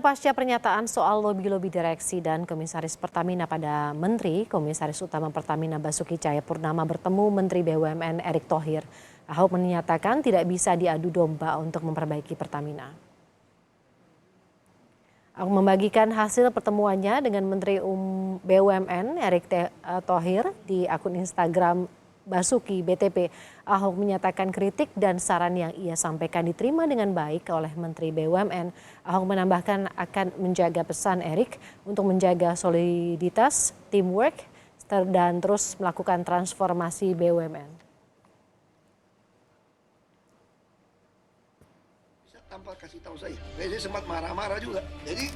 pasca pernyataan soal lobi-lobi direksi dan komisaris Pertamina pada Menteri, Komisaris Utama Pertamina Basuki Cahayapurnama bertemu Menteri BUMN Erick Thohir. Ahok menyatakan tidak bisa diadu domba untuk memperbaiki Pertamina. Ahok membagikan hasil pertemuannya dengan Menteri BUMN Erick Thohir di akun Instagram Basuki BTP. Ahok menyatakan kritik dan saran yang ia sampaikan diterima dengan baik oleh Menteri BUMN. Ahok menambahkan akan menjaga pesan Erick untuk menjaga soliditas, teamwork, dan terus melakukan transformasi BUMN. Tanpa kasih tahu saya sempat marah-marah juga. Jadi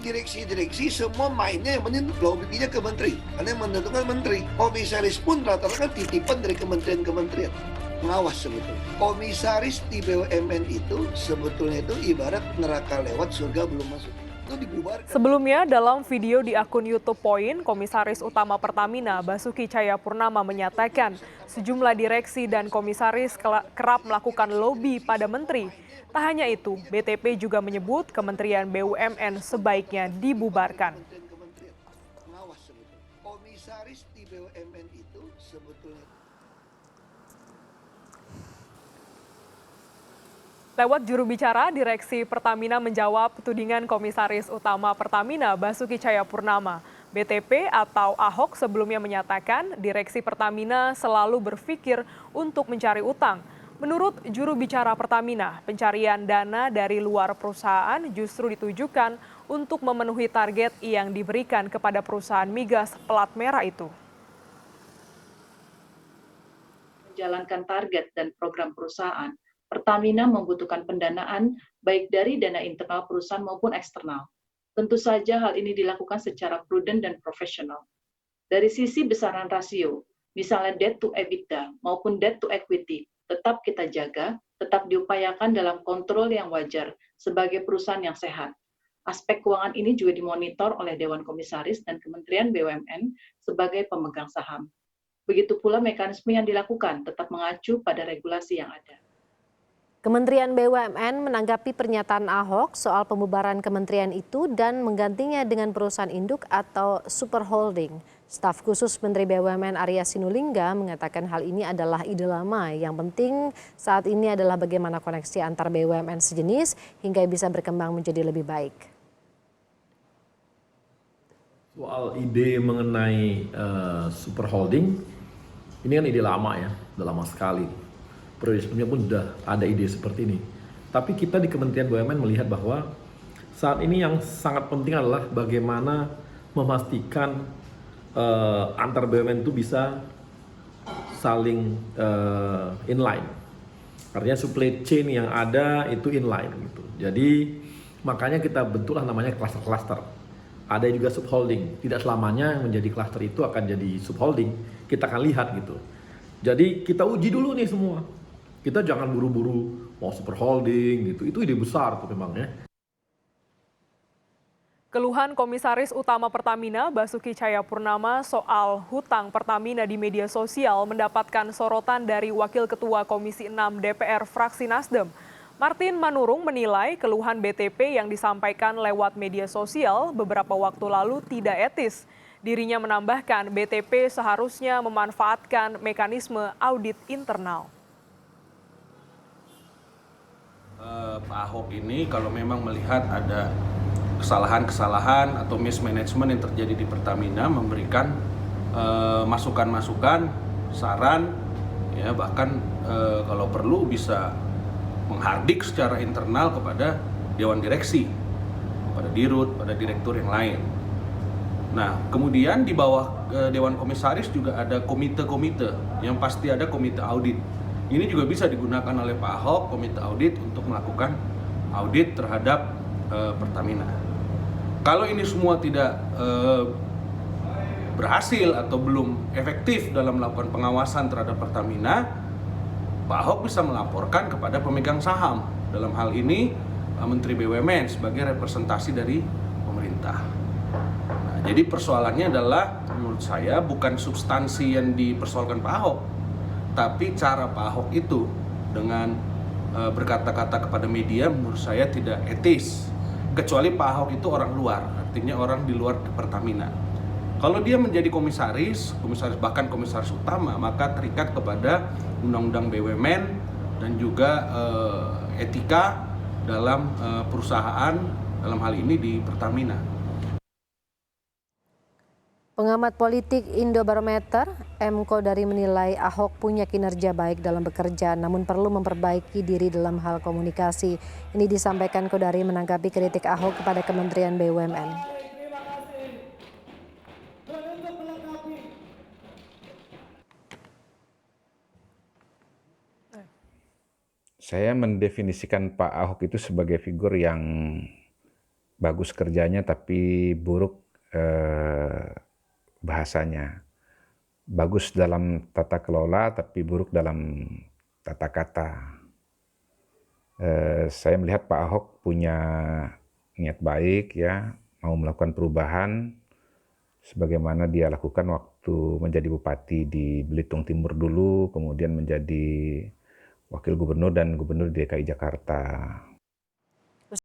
direksi semua mainnya yang penting lobbynya ke menteri, karena yang menentukan menteri. Komisaris pun rata-rata kan titipan dari kementerian-kementerian pengawas sebetulnya. Komisaris di BUMN itu sebetulnya itu ibarat neraka lewat, surga belum masuk. Itu dibubarkan. Sebelumnya dalam video di akun YouTube Point, Komisaris Utama Pertamina Basuki Cahayapurnama menyatakan sejumlah direksi dan komisaris kerap melakukan lobi pada menteri. Tak hanya itu, BTP juga menyebut Kementerian BUMN sebaiknya dibubarkan. Komisaris di BUMN itu sebetulnya. Lewat juru bicara, Direksi Pertamina menjawab tudingan Komisaris Utama Pertamina Basuki Cahayapurnama. BTP atau Ahok sebelumnya menyatakan Direksi Pertamina selalu berpikir untuk mencari utang. Menurut juru bicara Pertamina, pencarian dana dari luar perusahaan justru ditujukan untuk memenuhi target yang diberikan kepada perusahaan migas pelat merah itu. Menjalankan target dan program perusahaan, Pertamina membutuhkan pendanaan baik dari dana internal perusahaan maupun eksternal. Tentu saja hal ini dilakukan secara prudent dan profesional. Dari sisi besaran rasio, misalnya debt to EBITDA maupun debt to equity, tetap kita jaga, tetap diupayakan dalam kontrol yang wajar sebagai perusahaan yang sehat. Aspek keuangan ini juga dimonitor oleh Dewan Komisaris dan Kementerian BUMN sebagai pemegang saham. Begitu pula mekanisme yang dilakukan tetap mengacu pada regulasi yang ada. Kementerian BUMN menanggapi pernyataan Ahok soal pembubaran kementerian itu dan menggantinya dengan perusahaan induk atau super holding. Staf khusus Menteri BUMN Arya Sinulinga mengatakan hal ini adalah ide lama. Yang penting saat ini adalah bagaimana koneksi antar BUMN sejenis hingga bisa berkembang menjadi lebih baik. Soal ide mengenai super holding, ini kan ide lama ya, udah lama sekali. Periode sebelumnya pun sudah ada ide seperti ini. Tapi kita di Kementerian BUMN melihat bahwa saat ini yang sangat penting adalah bagaimana memastikan antar BUMN itu bisa saling inline. Artinya supply chain yang ada itu inline gitu. Jadi makanya kita bentuklah namanya cluster-cluster. Ada juga subholding. Tidak selamanya yang menjadi cluster itu akan jadi subholding. Kita akan lihat gitu. Jadi kita uji dulu nih semua. Kita jangan buru-buru mau super holding gitu. Itu ide besar tuh memang ya. Keluhan Komisaris Utama Pertamina Basuki Cahayapurnama soal hutang Pertamina di media sosial mendapatkan sorotan dari Wakil Ketua Komisi 6 DPR fraksi Nasdem. Martin Manurung menilai keluhan BTP yang disampaikan lewat media sosial beberapa waktu lalu tidak etis. Dirinya menambahkan BTP seharusnya memanfaatkan mekanisme audit internal. Pak Ahok ini kalau memang melihat ada kesalahan-kesalahan atau mismanagement yang terjadi di Pertamina, memberikan masukan-masukan, saran, ya bahkan kalau perlu bisa menghardik secara internal kepada Dewan Direksi, kepada Dirut, pada direktur yang lain. Nah, kemudian di bawah Dewan Komisaris juga ada komite-komite, yang pasti ada komite audit. Ini juga bisa digunakan oleh Pak Ahok, komite audit untuk melakukan audit terhadap Pertamina. Kalau ini semua tidak berhasil atau belum efektif dalam melakukan pengawasan terhadap Pertamina, Pak Ahok bisa melaporkan kepada pemegang saham. Dalam hal ini Menteri BUMN sebagai representasi dari pemerintah. Nah, jadi persoalannya adalah menurut saya bukan substansi yang dipersoalkan Pak Ahok, tapi cara Pak Ahok itu dengan berkata-kata kepada media menurut saya tidak etis. kecuali Pak Ahok itu orang luar, artinya orang di luar Pertamina. Kalau dia menjadi komisaris bahkan komisaris utama, maka terikat kepada Undang-Undang BUMN dan juga etika dalam perusahaan, dalam hal ini di Pertamina. Pengamat politik Indobarometer, M. Kodari menilai Ahok punya kinerja baik dalam bekerja, namun perlu memperbaiki diri dalam hal komunikasi. Ini disampaikan Kodari menanggapi kritik Ahok kepada Kementerian BUMN. Saya mendefinisikan Pak Ahok itu sebagai figur yang bagus kerjanya tapi buruk bahasanya. Bagus dalam tata kelola tapi buruk dalam tata kata. Saya melihat Pak Ahok punya niat baik, ya, mau melakukan perubahan sebagaimana dia lakukan waktu menjadi bupati di Belitung Timur dulu, kemudian menjadi wakil gubernur dan gubernur DKI Jakarta.